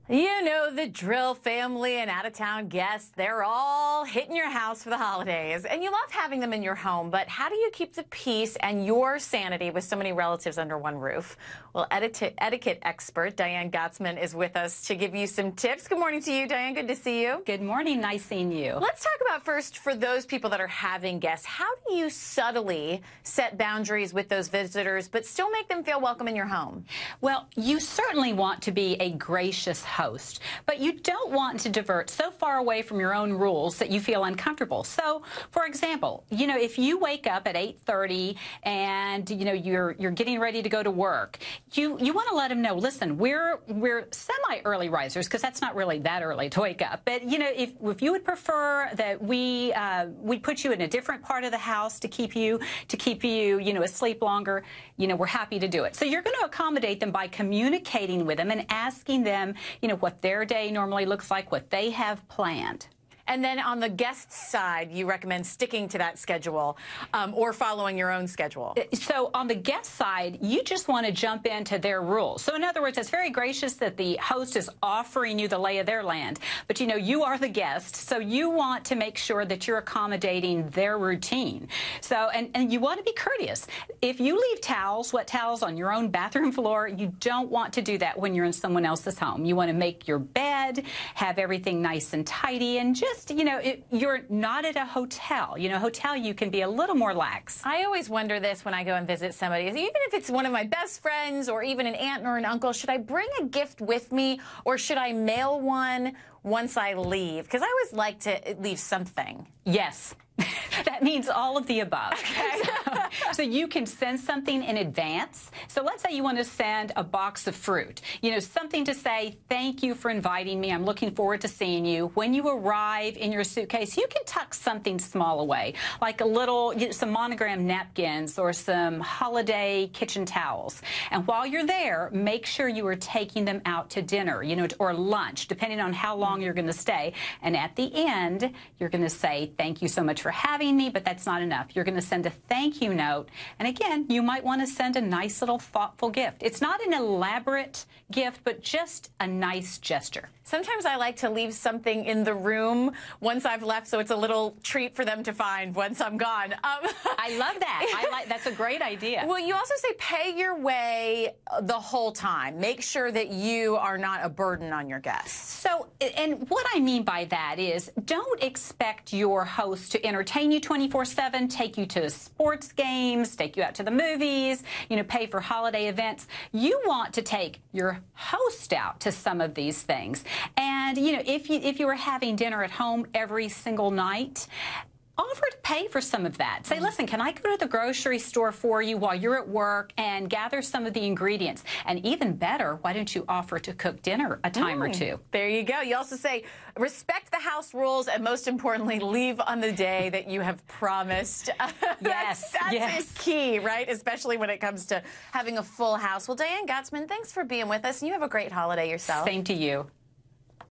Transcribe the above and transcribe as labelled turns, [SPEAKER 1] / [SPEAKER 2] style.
[SPEAKER 1] You know the drill, family and out-of-town guests. They're all hitting your house for the holidays. And you love having them in your home, but how do you keep the peace and your sanity with so many relatives under one roof? Well, etiquette expert Diane Gottsman is with us to give you some tips. Good morning to you, Diane. Good to see you.
[SPEAKER 2] Good morning. Nice seeing you.
[SPEAKER 1] Let's talk about first, for those people that are having guests, how do you subtly set boundaries with those visitors, but still make them feel welcome in your home?
[SPEAKER 2] Well, you certainly want to be a gracious host, but you don't want to divert so far away from your own rules that you feel uncomfortable. So, for example, if you wake up at 8:30 and you're getting ready to go to work, you want to let them know, listen, we're semi-early risers, because that's not really that early to wake up. But if you would prefer that we put you in a different part of the house to keep you asleep longer, we're happy to do it. So you're going to accommodate them by communicating with them and asking them what their day normally looks like, what they have planned.
[SPEAKER 1] And then on the guest side, you recommend sticking to that schedule or following your own schedule.
[SPEAKER 2] So on the guest side, you just want to jump into their rules. So in other words, it's very gracious that the host is offering you the lay of their land. But, you are the guest, so you want to make sure that you're accommodating their routine. So, and you want to be courteous. If you leave wet towels on your own bathroom floor, you don't want to do that when you're in someone else's home. You want to make your bed, have everything nice and tidy, and just you're not at a hotel. Hotel, you can be a little more lax.
[SPEAKER 1] I always wonder this when I go and visit somebody. Even if it's one of my best friends or even an aunt or an uncle, should I bring a gift with me or should I mail one once I leave? Because I always like to leave something.
[SPEAKER 2] Yes. That means all of the above.
[SPEAKER 1] Okay.
[SPEAKER 2] So you can send something in advance. So let's say you want to send a box of fruit, something to say, thank you for inviting me. I'm looking forward to seeing you. When you arrive in your suitcase, you can tuck something small away, like some monogrammed napkins or some holiday kitchen towels. And while you're there, make sure you are taking them out to dinner, or lunch, depending on how long you're going to stay. And at the end, you're going to say, thank you so much for having me, but that's not enough. You're going to send a thank you note. And again, you might want to send a nice little thoughtful gift. It's not an elaborate gift, but just a nice gesture.
[SPEAKER 1] Sometimes I like to leave something in the room once I've left, so it's a little treat for them to find once I'm gone.
[SPEAKER 2] I love that. That's a great idea.
[SPEAKER 1] Well, you also say pay your way the whole time. Make sure that you are not a burden on your guests.
[SPEAKER 2] So, and what I mean by that is, don't expect your host to entertain you 24/7, take you to sports games, take you out to the movies, pay for holiday events. You want to take your host out to some of these things. And, if you were having dinner at home every single night, offer to pay for some of that. Say, listen, can I go to the grocery store for you while you're at work and gather some of the ingredients? And even better, why don't you offer to cook dinner a time or two?
[SPEAKER 1] There you go. You also say, respect the house rules, and most importantly, leave on the day that you have promised.
[SPEAKER 2] Yes,
[SPEAKER 1] that's key, right? Especially when it comes to having a full house. Well, Diane Gottsman, thanks for being with us, and you have a great holiday yourself.
[SPEAKER 2] Same to you.